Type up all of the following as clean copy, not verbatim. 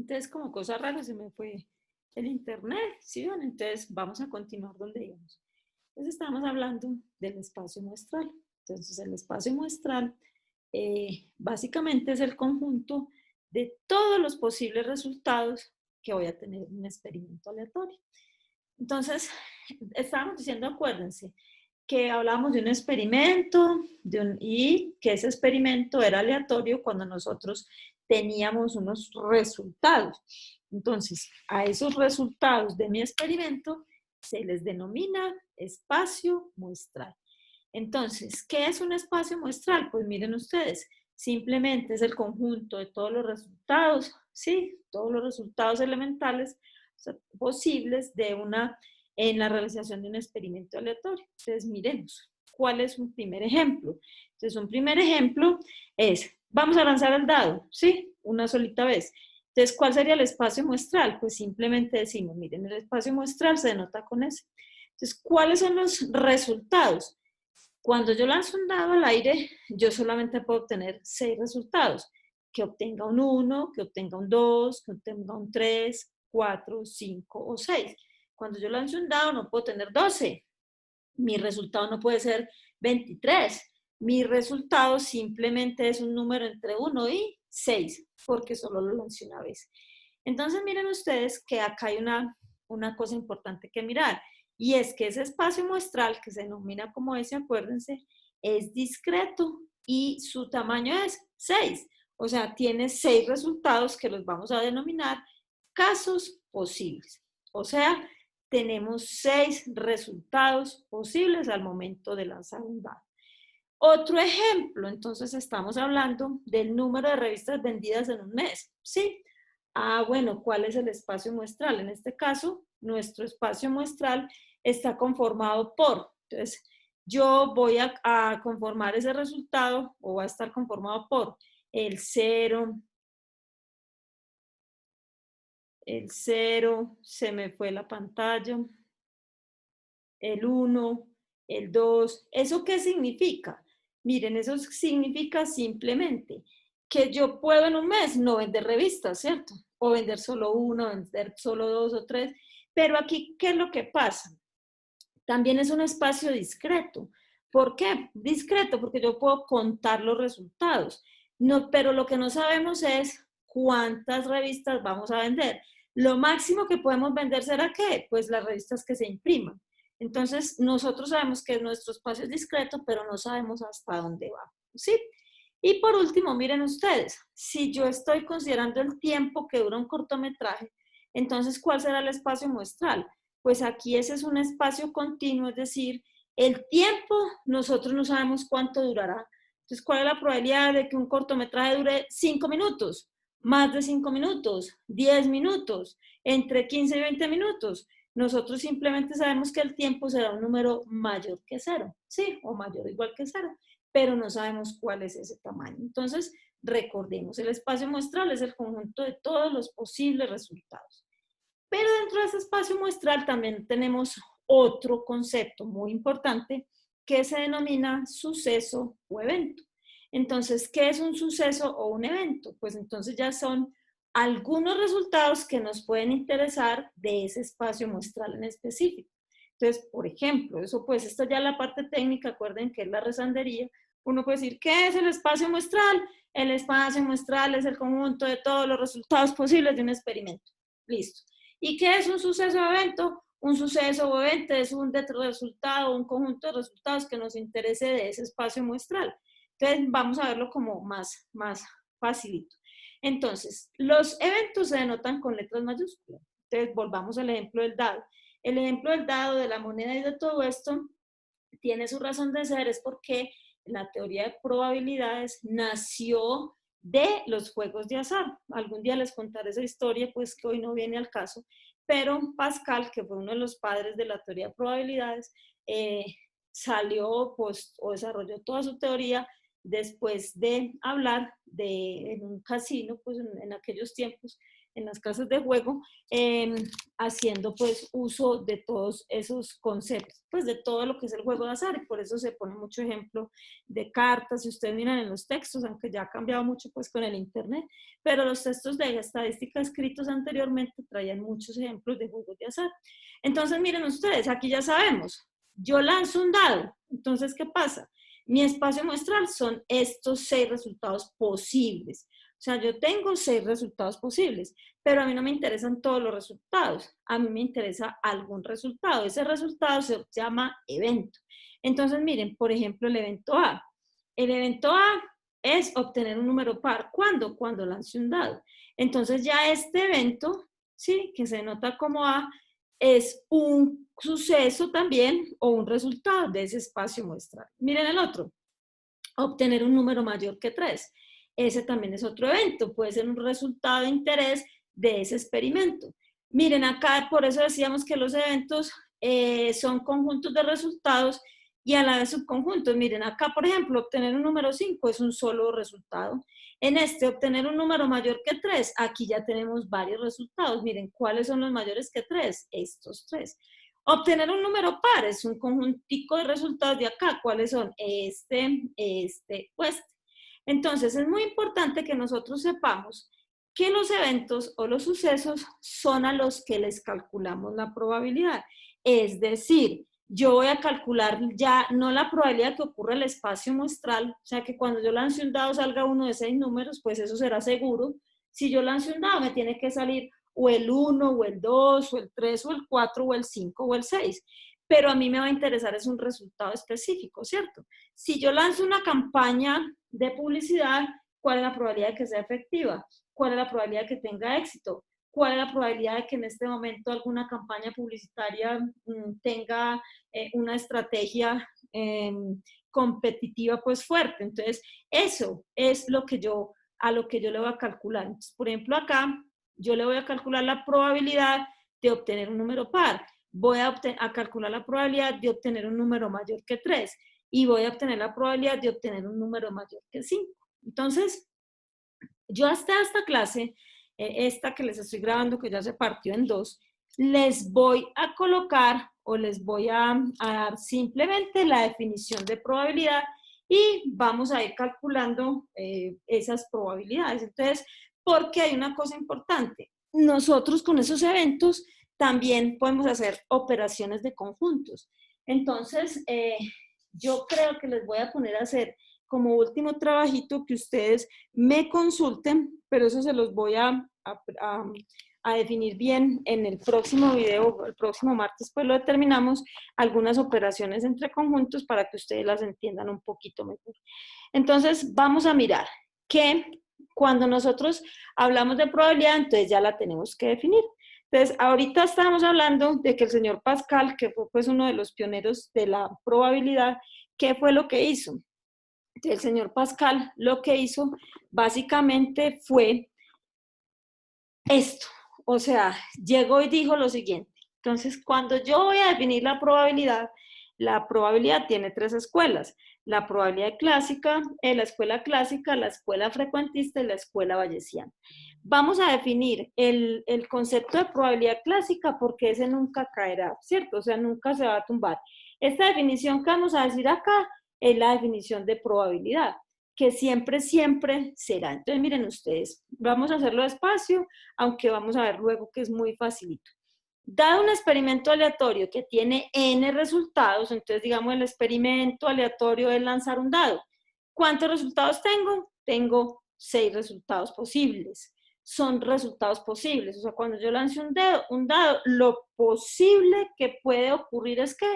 Entonces, como cosa rara, se me fue el internet, ¿sí ven? Entonces, vamos a continuar donde íbamos. Entonces, estamos hablando del espacio muestral. Entonces, el espacio muestral básicamente es el conjunto de todos los posibles resultados que voy a tener en un experimento aleatorio. Entonces, estábamos diciendo, acuérdense, que hablábamos de un experimento y que ese experimento era aleatorio cuando nosotros teníamos unos resultados. Entonces, a esos resultados de mi experimento se les denomina espacio muestral. Entonces, ¿qué es un espacio muestral? Pues miren ustedes, simplemente es el conjunto de todos los resultados, ¿sí? Todos los resultados elementales, o sea, posibles en la realización de un experimento aleatorio. Entonces, miremos, ¿cuál es un primer ejemplo? Entonces, un primer ejemplo es, vamos a lanzar el dado, ¿sí? Una solita vez. Entonces, ¿cuál sería el espacio muestral? Pues simplemente decimos, miren, el espacio muestral se denota con ese. Entonces, ¿cuáles son los resultados? Cuando yo lanzo un dado al aire, yo solamente puedo obtener 6 resultados. Que obtenga un 1, que obtenga un 2, que obtenga un 3, 4, 5 o 6. Cuando yo lanzo un dado no puedo tener 12. Mi resultado no puede ser 23. Mi resultado simplemente es un número entre 1 y 6, porque solo lo lancé una vez. Entonces miren ustedes que acá hay una cosa importante que mirar, y es que ese espacio muestral, que se denomina como ese, acuérdense, es discreto y su tamaño es 6. O sea, tiene 6 resultados que los vamos a denominar casos posibles. O sea, tenemos 6 resultados posibles al momento de lanzar un dado. Otro ejemplo, entonces estamos hablando del número de revistas vendidas en un mes, ¿sí? Bueno, ¿cuál es el espacio muestral? En este caso, nuestro espacio muestral está conformado por, entonces, yo voy a conformar ese resultado o va a estar conformado por el 0, se me fue la pantalla, el 1, el 2. ¿Eso qué significa? Miren, eso significa simplemente que yo puedo en un mes no vender revistas, ¿cierto? O vender solo uno, vender solo dos o tres. Pero aquí, ¿qué es lo que pasa? También es un espacio discreto. ¿Por qué? Discreto, porque yo puedo contar los resultados. No, pero lo que no sabemos es cuántas revistas vamos a vender. Lo máximo que podemos vender será qué? Pues las revistas que se impriman. Entonces, nosotros sabemos que nuestro espacio es discreto, pero no sabemos hasta dónde va. ¿Sí? Y por último, miren ustedes, si yo estoy considerando el tiempo que dura un cortometraje, entonces, ¿cuál será el espacio muestral? Pues aquí ese es un espacio continuo, es decir, el tiempo nosotros no sabemos cuánto durará. Entonces, ¿cuál es la probabilidad de que un cortometraje dure 5 minutos? Más de 5 minutos, 10 minutos, entre 15 y 20 minutos. Nosotros simplemente sabemos que el tiempo será un número mayor que cero, ¿sí? O mayor o igual que cero, pero no sabemos cuál es ese tamaño. Entonces, recordemos, el espacio muestral es el conjunto de todos los posibles resultados. Pero dentro de ese espacio muestral también tenemos otro concepto muy importante que se denomina suceso o evento. Entonces, ¿qué es un suceso o un evento? Pues entonces ya son algunos resultados que nos pueden interesar de ese espacio muestral en específico. Entonces, por ejemplo, eso pues, esto ya es la parte técnica, acuerden que es la rezandería. Uno puede decir, ¿qué es el espacio muestral? El espacio muestral es el conjunto de todos los resultados posibles de un experimento. Listo. ¿Y qué es un suceso o evento? Un suceso o evento es un resultado, un conjunto de resultados que nos interese de ese espacio muestral. Entonces, vamos a verlo como más facilito. Entonces, los eventos se denotan con letras mayúsculas. Entonces, volvamos al ejemplo del dado. El ejemplo del dado, de la moneda y de todo esto, tiene su razón de ser, es porque la teoría de probabilidades nació de los juegos de azar. Algún día les contaré esa historia, pues que hoy no viene al caso, pero Pascal, que fue uno de los padres de la teoría de probabilidades, salió pues, o desarrolló toda su teoría después de hablar en un casino, pues en aquellos tiempos, en las clases de juego, haciendo pues uso de todos esos conceptos, pues de todo lo que es el juego de azar, y por eso se pone mucho ejemplo de cartas. Si ustedes miran en los textos, aunque ya ha cambiado mucho pues con el internet, pero los textos de estadística escritos anteriormente traían muchos ejemplos de juegos de azar. Entonces miren ustedes, aquí ya sabemos, yo lanzo un dado, entonces ¿qué pasa? Mi espacio muestral son estos 6 resultados posibles. O sea, yo tengo 6 resultados posibles, pero a mí no me interesan todos los resultados. A mí me interesa algún resultado. Ese resultado se llama evento. Entonces, miren, por ejemplo, el evento A. El evento A es obtener un número par. ¿Cuándo? Cuando lance un dado. Entonces, ya este evento, ¿sí?, que se denota como A, es un suceso también o un resultado de ese espacio muestral. Miren el otro, obtener un número mayor que 3. Ese también es otro evento, puede ser un resultado de interés de ese experimento. Miren acá, por eso decíamos que los eventos son conjuntos de resultados y a la vez subconjuntos. Miren acá, por ejemplo, obtener un número 5 es un solo resultado. En este, obtener un número mayor que 3, aquí ya tenemos varios resultados. Miren, ¿cuáles son los mayores que 3? Estos 3. Obtener un número par es un conjuntico de resultados de acá. ¿Cuáles son? Este o este. Entonces, es muy importante que nosotros sepamos que los eventos o los sucesos son a los que les calculamos la probabilidad. Es decir, yo voy a calcular ya no la probabilidad que ocurra el espacio muestral, o sea que cuando yo lance un dado salga uno de 6 números, pues eso será seguro. Si yo lance un dado me tiene que salir o el 1, o el 2, o el 3, o el 4, o el 5, o el 6. Pero a mí me va a interesar es un resultado específico, ¿cierto? Si yo lanzo una campaña de publicidad, ¿cuál es la probabilidad de que sea efectiva? ¿Cuál es la probabilidad de que tenga éxito? ¿Cuál es la probabilidad de que en este momento alguna campaña publicitaria tenga una estrategia competitiva pues fuerte? Entonces, eso es lo que a lo que yo le voy a calcular. Entonces, por ejemplo, acá yo le voy a calcular la probabilidad de obtener un número par. Voy a calcular la probabilidad de obtener un número mayor que 3 y voy a obtener la probabilidad de obtener un número mayor que 5. Entonces, yo hasta esta clase, esta que les estoy grabando, que ya se partió en 2, les voy a colocar o les voy a dar simplemente la definición de probabilidad y vamos a ir calculando esas probabilidades. Entonces, porque hay una cosa importante, nosotros con esos eventos también podemos hacer operaciones de conjuntos. Entonces, yo creo que les voy a poner a hacer como último trabajito que ustedes me consulten, pero eso se los voy a definir bien en el próximo video, el próximo martes, pues lo determinamos, algunas operaciones entre conjuntos para que ustedes las entiendan un poquito mejor. Entonces, vamos a mirar que cuando nosotros hablamos de probabilidad, entonces ya la tenemos que definir. Entonces, ahorita estábamos hablando de que el señor Pascal, que fue pues uno de los pioneros de la probabilidad, ¿qué fue lo que hizo? El señor Pascal lo que hizo básicamente fue esto, o sea, llegó y dijo lo siguiente. Entonces, cuando yo voy a definir la probabilidad tiene 3 escuelas: la probabilidad clásica, la escuela clásica, la escuela frecuentista y la escuela bayesiana. Vamos a definir el concepto de probabilidad clásica porque ese nunca caerá, ¿cierto? O sea, nunca se va a tumbar. Esta definición que vamos a decir acá es la definición de probabilidad, que siempre, siempre será. Entonces, miren ustedes, vamos a hacerlo despacio, aunque vamos a ver luego que es muy facilito. Dado un experimento aleatorio que tiene n resultados, entonces digamos el experimento aleatorio es lanzar un dado. ¿Cuántos resultados tengo? Tengo 6 resultados posibles. Son resultados posibles, o sea, cuando yo lance un dado, lo posible que puede ocurrir es que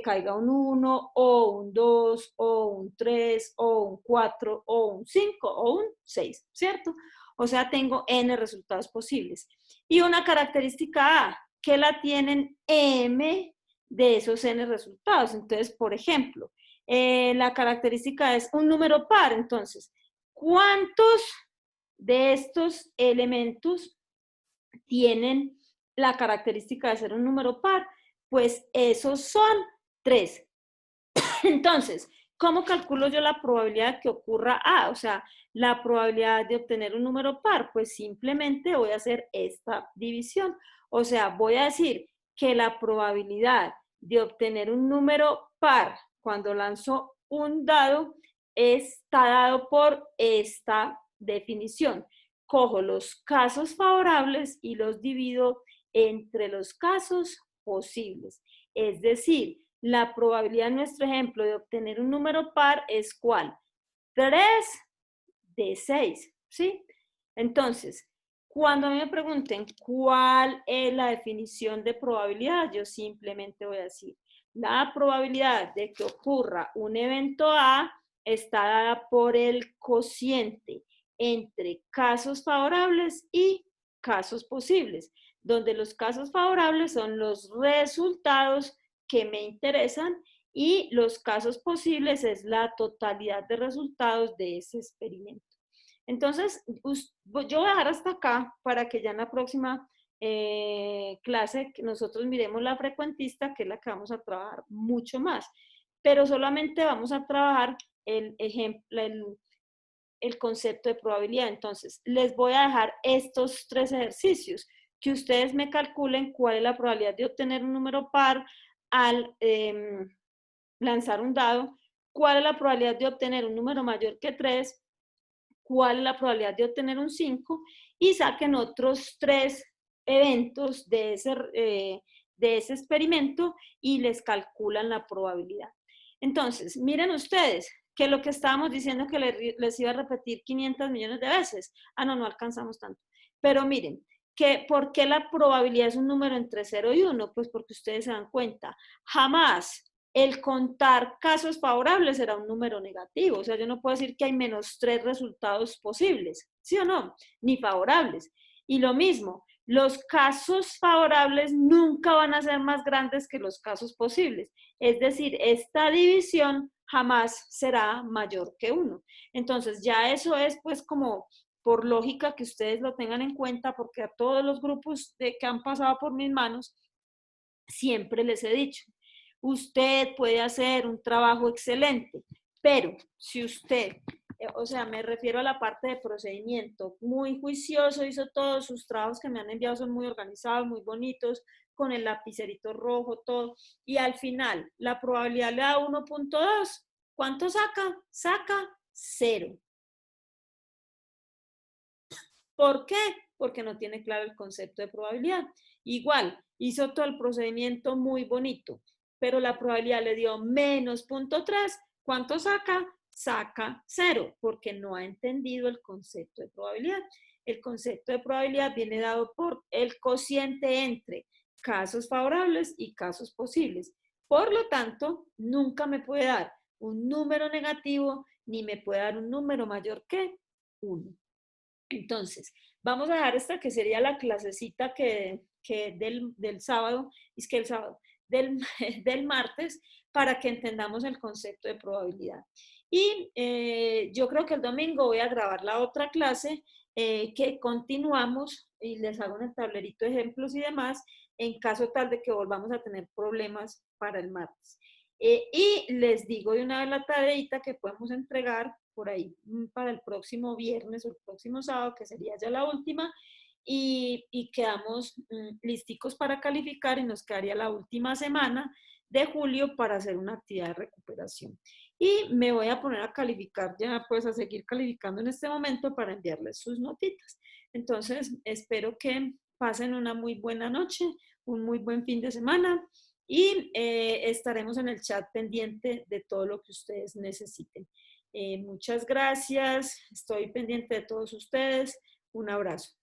caiga un 1, o un 2, o un 3, o un 4, o un 5, o un 6, ¿cierto? O sea, tengo n resultados posibles. Y una característica A, que la tienen m de esos n resultados. Entonces, por ejemplo, la característica es un número par. Entonces, ¿cuántos de estos elementos tienen la característica de ser un número par? Pues esos son 3. Entonces, ¿Cómo calculo yo la probabilidad de que ocurra A? O sea, la probabilidad de obtener un número par, pues simplemente voy a hacer esta división. O sea, voy a decir que la probabilidad de obtener un número par cuando lanzo un dado está dado por esta definición. Cojo los casos favorables y los divido entre los casos posibles. Es decir, la probabilidad en nuestro ejemplo de obtener un número par es ¿cuál? 3 de 6, ¿sí? Entonces, cuando a mí me pregunten cuál es la definición de probabilidad, yo simplemente voy a decir, la probabilidad de que ocurra un evento A está dada por el cociente entre casos favorables y casos posibles, donde los casos favorables son los resultados que me interesan y los casos posibles es la totalidad de resultados de ese experimento. Entonces, yo voy a dejar hasta acá para que ya en la próxima clase nosotros miremos la frecuentista, que es la que vamos a trabajar mucho más. Pero solamente vamos a trabajar el ejemplo, el concepto de probabilidad. Entonces, les voy a dejar estos 3 ejercicios, que ustedes me calculen cuál es la probabilidad de obtener un número par al lanzar un dado, cuál es la probabilidad de obtener un número mayor que 3, cuál es la probabilidad de obtener un 5 y saquen otros 3 eventos de ese experimento y les calculan la probabilidad. Entonces, miren ustedes que lo que estábamos diciendo que les iba a repetir 500 millones de veces. No alcanzamos tanto. Pero miren, ¿por qué la probabilidad es un número entre 0 y 1? Pues porque ustedes se dan cuenta, jamás el contar casos favorables será un número negativo. O sea, yo no puedo decir que hay menos 3 resultados posibles, ¿sí o no? Ni favorables. Y lo mismo, los casos favorables nunca van a ser más grandes que los casos posibles. Es decir, esta división jamás será mayor que 1. Entonces, ya eso es pues como por lógica que ustedes lo tengan en cuenta, porque a todos los grupos que han pasado por mis manos, siempre les he dicho, usted puede hacer un trabajo excelente, pero si usted, o sea, me refiero a la parte de procedimiento, muy juicioso, hizo todos sus trabajos que me han enviado, son muy organizados, muy bonitos, con el lapicerito rojo, todo, y al final la probabilidad le da 1.2, ¿cuánto saca? Saca 0. ¿Por qué? Porque no tiene claro el concepto de probabilidad. Igual, hizo todo el procedimiento muy bonito, pero la probabilidad le dio menos 0.3. ¿Cuánto saca? Saca 0, porque no ha entendido el concepto de probabilidad. El concepto de probabilidad viene dado por el cociente entre casos favorables y casos posibles. Por lo tanto, nunca me puede dar un número negativo ni me puede dar un número mayor que 1. Entonces, vamos a dejar esta que sería la clasecita que del sábado, es que el sábado, del, del martes, para que entendamos el concepto de probabilidad. Y yo creo que el domingo voy a grabar la otra clase que continuamos y les hago un tablerito de ejemplos y demás en caso tal de que volvamos a tener problemas para el martes. Y les digo de una vez la tareita que podemos entregar por ahí para el próximo viernes o el próximo sábado, que sería ya la última, y quedamos listicos para calificar y nos quedaría la última semana de julio para hacer una actividad de recuperación. Y me voy a poner a calificar ya, pues a seguir calificando en este momento para enviarles sus notitas. Entonces, espero que pasen una muy buena noche, un muy buen fin de semana y estaremos en el chat pendiente de todo lo que ustedes necesiten. Muchas gracias, estoy pendiente de todos ustedes. Un abrazo.